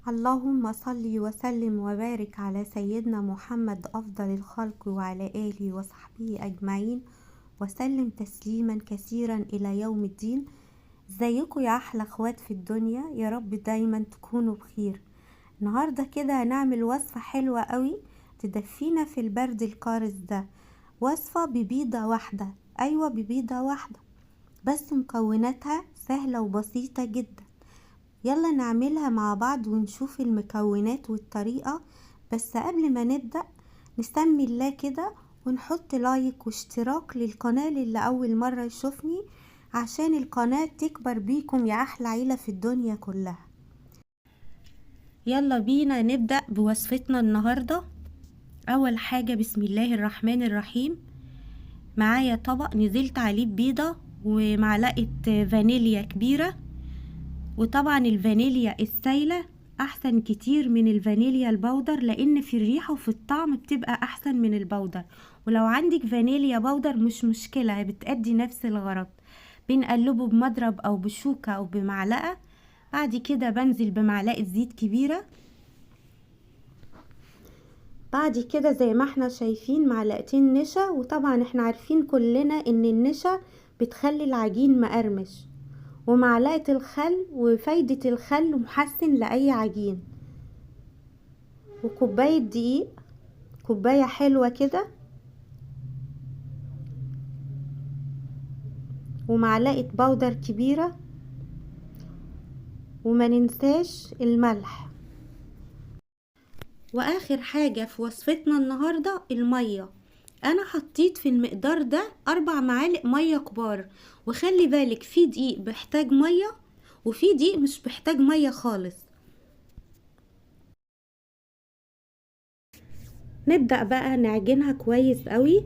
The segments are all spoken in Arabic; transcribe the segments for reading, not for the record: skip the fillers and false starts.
اللهم صل وسلم وبارك على سيدنا محمد أفضل الخلق وعلى آله وصحبه أجمعين وسلم تسليما كثيرا إلى يوم الدين. ازيكم يا أحلى اخوات في الدنيا؟ يا رب دايما تكونوا بخير. النهاردة كده هنعمل وصفة حلوة قوي تدفينا في البرد القارس ده. وصفة ببيضة واحدة، أيوة ببيضة واحدة، بس مكوناتها سهلة وبسيطة جدا. يلا نعملها مع بعض ونشوف المكونات والطريقة. بس قبل ما نبدأ نسمي الله كده ونحط لايك واشتراك للقناة اللي أول مرة يشوفني، عشان القناة تكبر بيكم يا أحلى عيلة في الدنيا كلها. يلا بينا نبدأ بوصفتنا النهاردة. أول حاجة بسم الله الرحمن الرحيم. معايا طبق نزلت عليه بيضة ومعلقة فانيليا كبيرة، وطبعا الفانيليا السايلة احسن كتير من الفانيليا البودر، لان في الريحة وفي الطعم بتبقى احسن من البودر. ولو عندك فانيليا بودر مش مشكلة، بتأدي نفس الغرض. بنقلبه بمضرب او بشوكة او بمعلقة. بعد كده بنزل بمعلقة زيت كبيرة. بعد كده زي ما احنا شايفين معلقتين نشا، وطبعا احنا عارفين كلنا ان النشا بتخلي العجين مقرمش، ومعلقة الخل، وفايدة الخل محسن لأي عجين، وكوباية دقيق، كوباية حلوة كده، ومعلقة بودر كبيرة، وما ننساش الملح. واخر حاجة في وصفتنا النهاردة المية. انا حطيت في المقدار ده 4 معالق مية كبار، وخلي بالك في دقيق بيحتاج مية وفي دقيق مش بيحتاج مية خالص. نبدأ بقى نعجنها كويس قوي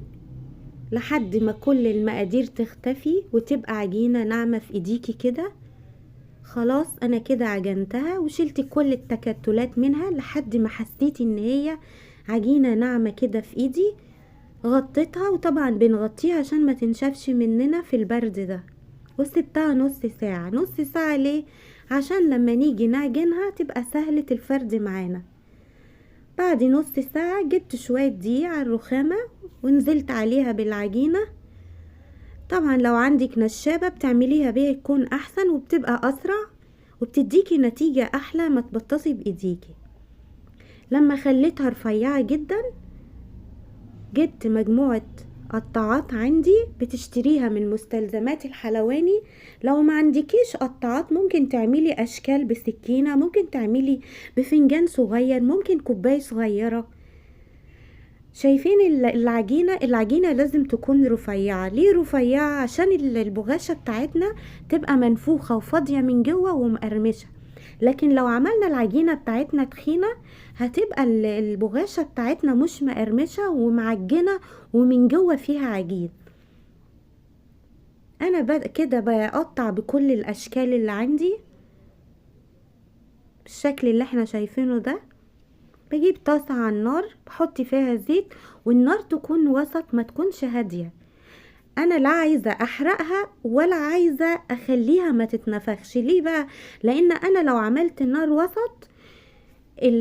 لحد ما كل المقادير تختفي وتبقى عجينة ناعمة في ايديكي كده. خلاص انا كده عجنتها وشلت كل التكتلات منها لحد ما حسيت ان هي عجينة ناعمة كده في ايدي. غطيتها، وطبعا بنغطيها عشان ما تنشفش مننا في البرد ده، وسبتها نص ساعة. نص ساعة ليه؟ عشان لما نيجي نعجنها تبقى سهلة الفرد معانا. بعد نص ساعة جبت شوية دقيق على الرخامة ونزلت عليها بالعجينة. طبعا لو عندك نشابة بتعمليها بيها يكون احسن وبتبقى اسرع وبتديكي نتيجة احلى ما تبطسي بايديكي. لما خليتها رفيعة جدا جبت مجموعة قطاعات عندي بتشتريها من مستلزمات الحلواني. لو ما عندكيش قطاعات ممكن تعملي اشكال بسكينة، ممكن تعملي بفنجان صغير، ممكن كوباية صغيرة. شايفين العجينة لازم تكون رفيعة. ليه رفيعة؟ عشان البغاشة بتاعتنا تبقى منفوخة وفاضية من جوه ومقرمشة. لكن لو عملنا العجينة بتاعتنا تخينة هتبقى البغاشة بتاعتنا مش مقرمشة ومعجنة ومن جوه فيها عجين. انا كده بقطع بكل الاشكال اللي عندي بالشكل اللي احنا شايفينه ده. بجيب طاسة على النار بحط فيها زيت، والنار تكون وسط ما تكونش هادية. انا لا عايزة احرقها ولا عايزة اخليها ما تتنفخش. ليه بقى؟ لان انا لو عملت النار وسط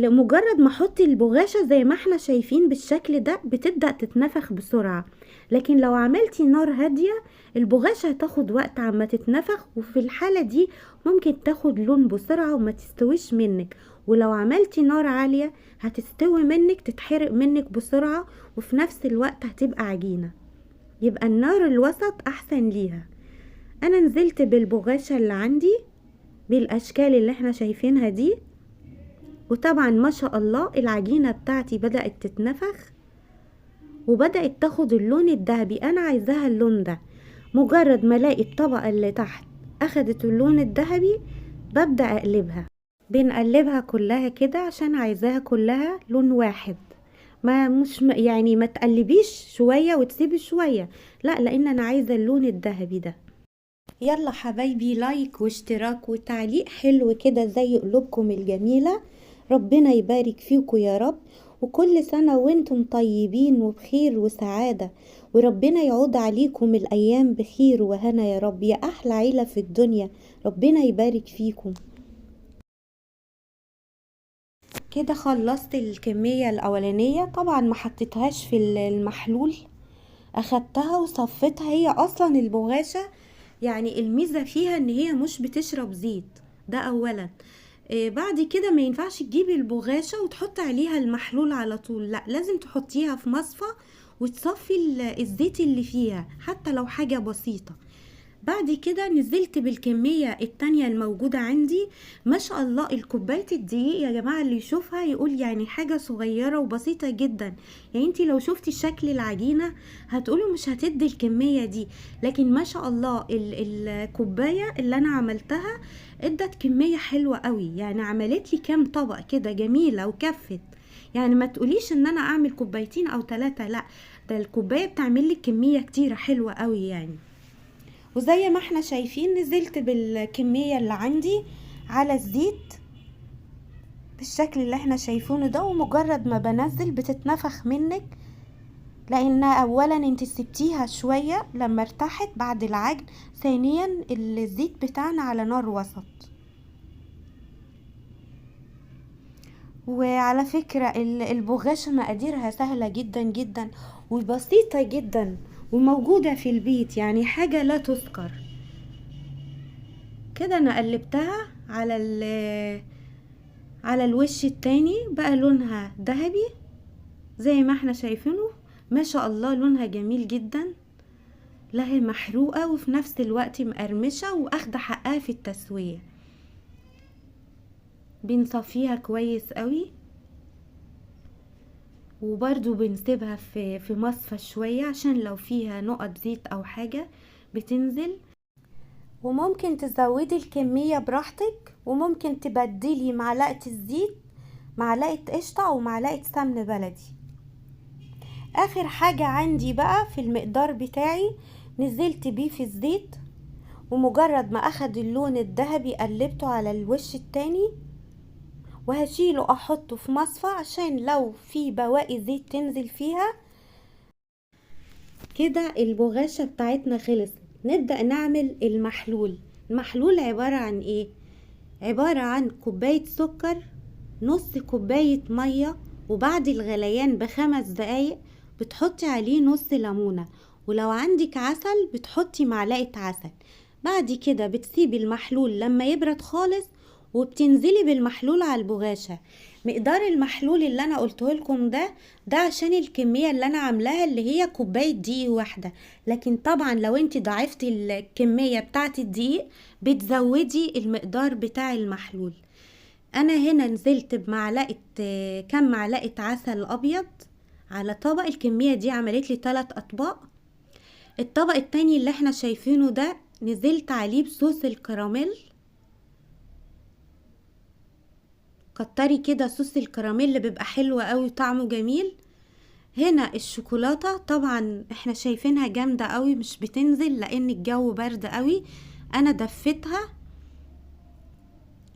مجرد ما احط البغاشة زي ما احنا شايفين بالشكل ده بتبدأ تتنفخ بسرعة. لكن لو عملتي نار هادية البغاشة هتاخد وقت عما تتنفخ، وفي الحالة دي ممكن تاخد لون بسرعة وما تستويش منك. ولو عملتي نار عالية هتستوي منك، تتحرق منك بسرعة، وفي نفس الوقت هتبقى عجينة. يبقى النار الوسط احسن ليها. انا نزلت بالبغاشة اللي عندي بالاشكال اللي احنا شايفينها دي، وطبعا ما شاء الله العجينة بتاعتي بدأت تتنفخ وبدأت تاخد اللون الذهبي. انا عايزاها اللون ده. مجرد ما الاقي الطبقة اللي تحت اخدت اللون الذهبي ببدأ اقلبها. بنقلبها كلها كده عشان عايزاها كلها لون واحد. ما مش يعني ما تقلبيش شوية وتسيبي شوية، لا، لان انا عايزة اللون الذهبي ده. يلا حبايبي، لايك واشتراك وتعليق حلو كده زي قلوبكم الجميلة. ربنا يبارك فيكم يا رب، وكل سنة وانتم طيبين وبخير وسعادة، وربنا يعود عليكم الأيام بخير وهنا يا رب يا أحلى عيلة في الدنيا. ربنا يبارك فيكم. كده خلصت الكمية الاولانية، طبعا ما حطيتهاش في المحلول، اخدتها وصفيتها. هي اصلا البغاشة يعني الميزة فيها ان هي مش بتشرب زيت، ده اولا. بعد كده ما ينفعش تجيبي البغاشة وتحطي عليها المحلول على طول، لا لازم تحطيها في مصفى وتصفي الزيت اللي فيها حتى لو حاجة بسيطة. بعد كده نزلت بالكمية التانية الموجودة عندي. ما شاء الله الكوباية الدقيق يا جماعة اللي يشوفها يقول يعني حاجة صغيرة وبسيطة جدا، يعني انتي لو شفتي شكل العجينة هتقولوا مش هتدي الكمية دي، لكن ما شاء الله الكوباية اللي انا عملتها ادت كمية حلوة قوي، يعني عملت لي كام طبق كده جميلة وكفت. يعني ما تقوليش ان انا اعمل كوبايتين او 3، لا ده الكوباية بتعمل لي كمية كتيرة حلوة قوي يعني. وزي ما احنا شايفين نزلت بالكمية اللي عندي على الزيت بالشكل اللي احنا شايفينه ده، ومجرد ما بنزل بتتنفخ منك، لان اولا انت سبتيها شوية لما ارتاحت بعد العجن، ثانيا الزيت بتاعنا على نار وسط. وعلى فكرة البغاشة مقاديرها سهلة جدا جدا وبسيطة جدا وموجودة في البيت، يعني حاجة لا تذكر. كده انا قلبتها على الوش التاني، بقى لونها ذهبي زي ما احنا شايفينه. ما شاء الله لونها جميل جدا، لا هي محروقة وفي نفس الوقت مقرمشة واخدة حقها في التسوية. بنصفيها كويس قوي، وبرضو بنسيبها في مصفى شوية عشان لو فيها نقط زيت او حاجة بتنزل. وممكن تزودي الكمية براحتك، وممكن تبدلي معلقة الزيت معلقة قشطة او معلقة سمن بلدي. اخر حاجة عندي بقى في المقدار بتاعي نزلت بيه في الزيت، ومجرد ما اخد اللون الذهبي قلبته على الوش التاني، وهشيله احطه في مصفى عشان لو في بواقي زيت تنزل فيها. كده البغاشة بتاعتنا خلصت. نبدأ نعمل المحلول. المحلول عبارة عن ايه؟ عبارة عن كوباية سكر، نص كوباية مية، وبعد الغليان ب5 دقايق بتحطي عليه نص ليمونة، ولو عندك عسل بتحطي معلقة عسل. بعد كده بتسيبي المحلول لما يبرد خالص وبتنزلي بالمحلول على البغاشة. مقدار المحلول اللي انا قلته لكم ده عشان الكمية اللي انا عاملاها اللي هي كوباية دقيق واحدة، لكن طبعا لو انت ضعفتي الكمية بتاعة الدقيق بتزودي المقدار بتاع المحلول. انا هنا نزلت بمعلقة كام معلقة عسل ابيض على طبق. الكمية دي عملت لي 3 اطباق. الطبق التاني اللي احنا شايفينه ده نزلت عليه بصوص الكراميل. كتري كده صوص الكراميل اللي بيبقى حلو قوي طعمه جميل. هنا الشوكولاتة طبعا احنا شايفينها جامدة قوي مش بتنزل لان الجو برد قوي، انا دفتها.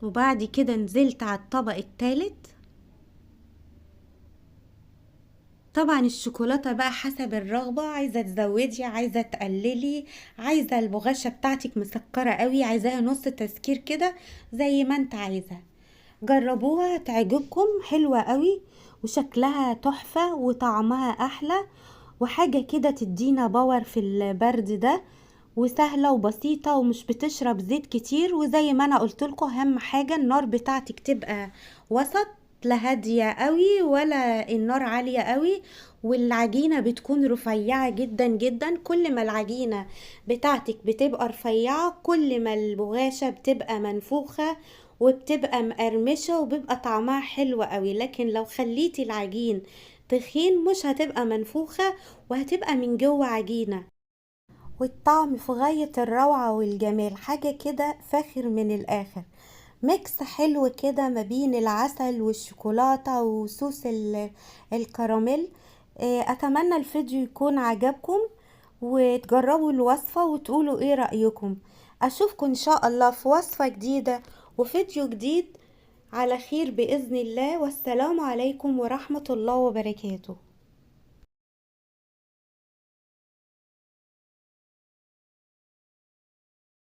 وبعد كده نزلت على الطبق التالت. طبعا الشوكولاتة بقى حسب الرغبة، عايزة تزودي عايزة تقللي، عايزة البغاشة بتاعتك مسكرة قوي عايزاها نص تسكير كده، زي ما انت عايزة. جربوها تعجبكم، حلوة قوي وشكلها تحفة وطعمها احلى، وحاجة كده تدينا باور في البرد ده، وسهلة وبسيطة ومش بتشرب زيت كتير. وزي ما انا قلت لكم اهم حاجة النار بتاعتك تبقى وسط، لا هادية قوي ولا النار عالية قوي، والعجينة بتكون رفيعة جدا جدا. كل ما العجينة بتاعتك بتبقى رفيعة كل ما البغاشة بتبقى منفوخة وبتبقى مقرمشة وبيبقى طعمها حلو قوي. لكن لو خليتي العجين تخين مش هتبقى منفوخة وهتبقى من جوه عجينة، والطعم في غاية الروعة والجمال، حاجة كده فاخر من الآخر. ميكس حلو كده ما بين العسل والشوكولاتة وصوص الكراميل. أتمنى الفيديو يكون عجبكم وتجربوا الوصفة وتقولوا ايه رأيكم. أشوفكم إن شاء الله في وصفة جديدة وفيديو جديد على خير بإذن الله، والسلام عليكم ورحمة الله وبركاته.